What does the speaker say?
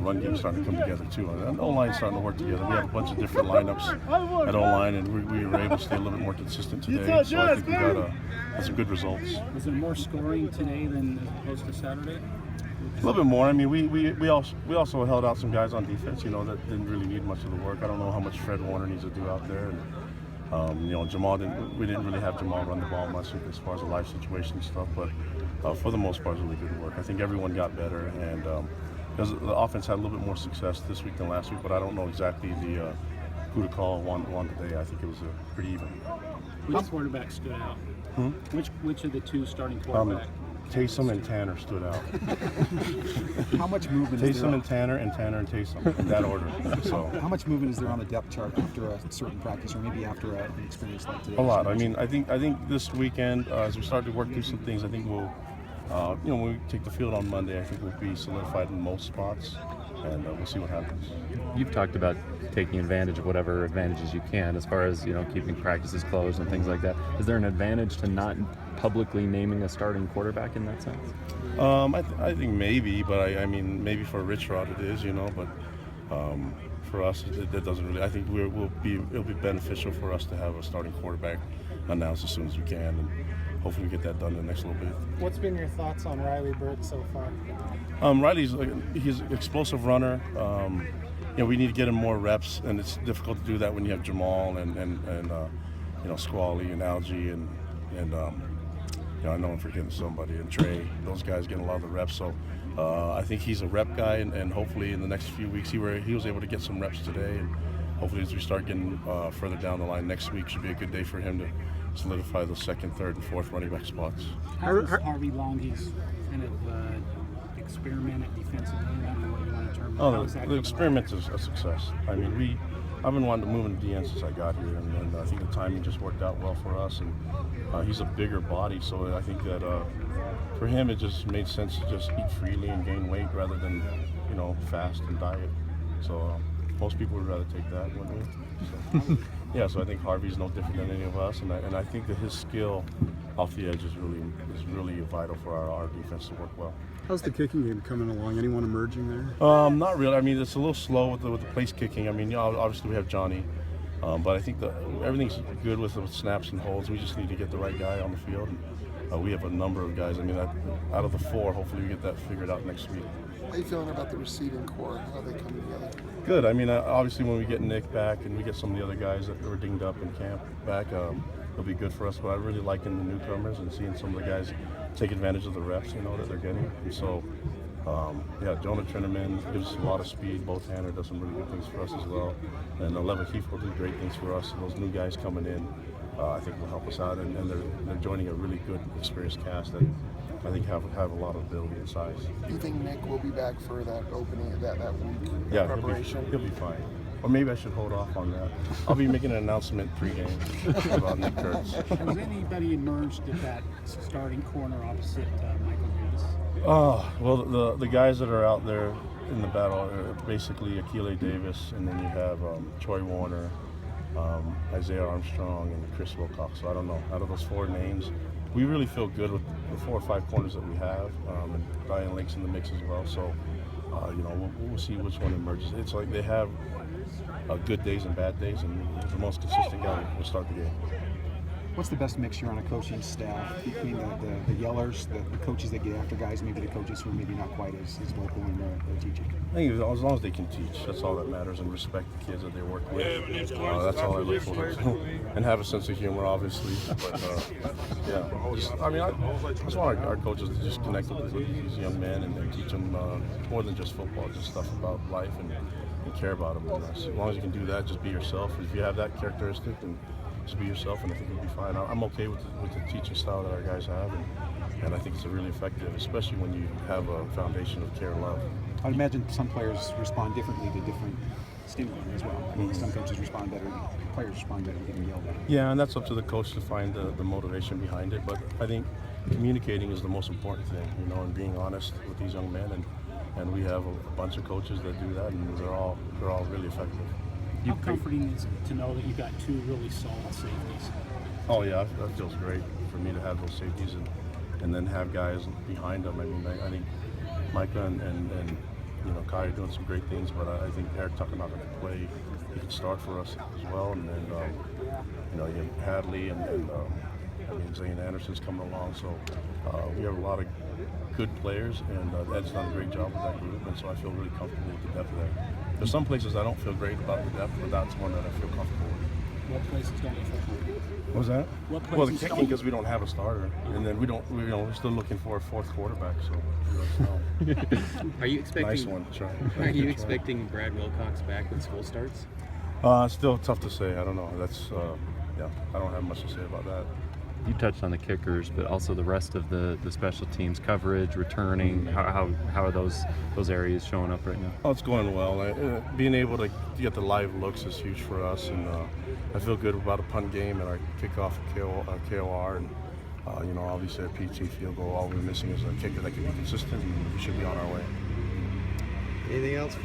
run game's starting to come together too. And O-line's starting to work together. We have a bunch of different lineups at O-line, and we were able to stay a little bit more consistent today. So I think we got some good results. Was there more scoring today than as opposed to Saturday? A little bit more. I mean, we also held out some guys on defense, you know, that didn't really need much of the work. I don't know how much Fred Warner needs to do out there. And, you know, we didn't really have Jamal run the ball much as far as the live situation and stuff, but for the most part, it was really good work. I think everyone got better, and the offense had a little bit more success this week than last week, but I don't know exactly who to call one today. I think it was pretty even. Which quarterback stood out? Which of the two starting quarterbacks? Taysom and Tanner stood out. How much movement is there? Taysom and Tanner and Taysom, in that order. So how much movement is there on the depth chart after a certain practice, or maybe after an experience like today? A lot. I mean, I think this weekend, as we start to work through some things, I think we'll, you know, when we take the field on Monday, I think we'll be solidified in most spots, and we'll see what happens. You've talked about taking advantage of whatever advantages you can, as far as, you know, keeping practices closed and things like that. Is there an advantage to not publicly naming a starting quarterback in that sense? I think maybe, but I mean, maybe for Rich Rod it is, you know, but for us, that doesn't really. I think it'll be beneficial for us to have a starting quarterback announced as soon as we can, and hopefully we get that done in the next little bit. What's been your thoughts on Riley Burt so far? He's an explosive runner. You know, we need to get him more reps, and it's difficult to do that when you have Jamal and you know, Squally and Algie and you know, I know I'm forgetting somebody, and Trey. Those guys getting a lot of the reps. So I think he's a rep guy, and hopefully in the next few weeks he was able to get some reps today, and hopefully as we start getting further down the line next week should be a good day for him to solidify those second, third, and fourth running back spots. How is Harvey Longy's kind of experiment at defensive end? I don't know what you want to term it. Oh, the experiment is a success. I mean, I've been wanting to move into DN since I got here, and I think the timing just worked out well for us. And he's a bigger body, so I think that for him it just made sense to just eat freely and gain weight rather than, you know, fast and diet. So most people would rather take that, wouldn't we? So, yeah, so I think Harvey's no different than any of us, and I think that his skill off the edge is really vital for our defense to work well. How's the kicking game coming along? Anyone emerging there? Not really. I mean, it's a little slow with the place kicking. I mean, you know, obviously we have Johnny, but I think everything's good with the snaps and holds. We just need to get the right guy on the field. We have a number of guys. I mean, out of the four, hopefully we get that figured out next week. How are you feeling about the receiving core? How are they coming together? Good. I mean, obviously when we get Nick back and we get some of the other guys that were dinged up in camp back, it'll be good for us. But I really liking the newcomers and seeing some of the guys take advantage of the reps, you know, that they're getting. And so, yeah, Jonah Trenneman gives us a lot of speed. Both Tanner does some really good things for us as well. And LaVell Heath will do great things for us. And those new guys coming in, I think will help us out. And they're joining a really good, experienced cast that I think have a lot of ability and size. Do you think Nick will be back for that opening, that week? Yeah, preparation? He'll be fine. Or maybe I should hold off on that. I'll be making an announcement pre-game about Nick Kurtz. Has anybody emerged at that starting corner opposite Michael Davis? Well, the guys that are out there in the battle are basically Akile Davis, and then you have Troy Warner, Isaiah Armstrong, and Chris Wilcox. So I don't know. Out of those four names, we really feel good with the 4 or 5 corners that we have, and Brian Lake's in the mix as well. So, you know, we'll see which one emerges. It's like they have good days and bad days, and the most consistent guy will start the game. What's the best mixture on a coaching staff between the yellers, the coaches that get after guys, maybe the coaches who are maybe not quite as vocal in their teaching? I think as long as they can teach, that's all that matters, and respect the kids that they work with. That's all I look for. And have a sense of humor, obviously. But, yeah, I just want our coaches to just connect with these young men and teach them more than just football, just stuff about life and care about them. And as long as you can do that, just be yourself. If you have that characteristic, then just be yourself, and I think you'll be fine. I'm okay with the teaching style that our guys have, and I think it's really effective, especially when you have a foundation of care and love. I'd imagine some players respond differently to different stimuli as well. I mean, some coaches respond better, players respond better to getting yelled at. Yeah, and that's up to the coach to find the motivation behind it. But I think communicating is the most important thing, you know, and being honest with these young men. And we have a bunch of coaches that do that, and they're all really effective. How comforting is it to know that you've got 2 really solid safeties? Oh yeah, that feels great for me to have those safeties and then have guys behind them. I mean, I think Micah and Kai are doing some great things, but I think Eric Tucker not going to play. He can start for us as well, and then you have Hadley and Zane Anderson's coming along. So we have a lot of good players, and Ed's done a great job with that group, and so I feel really comfortable with the depth there. There's some places I don't feel great about the depth, but that's one that I feel comfortable with. What places don't you feel comfortable? What was that? What Well, the places kicking, don't- because we don't have a starter, and then we're still looking for a fourth quarterback. So Are you expecting? nice one. Try. Are you expecting Brad Wilcox back when school starts? Still tough to say. I don't know. That's I don't have much to say about that. You touched on the kickers, but also the rest of the special teams coverage, returning. How are those areas showing up right now? Oh, it's going well. Being able to get the live looks is huge for us, and I feel good about a punt game and our kickoff KOR, and obviously a PT field goal. All we're missing is a kicker that can be consistent, and we should be on our way. Anything else?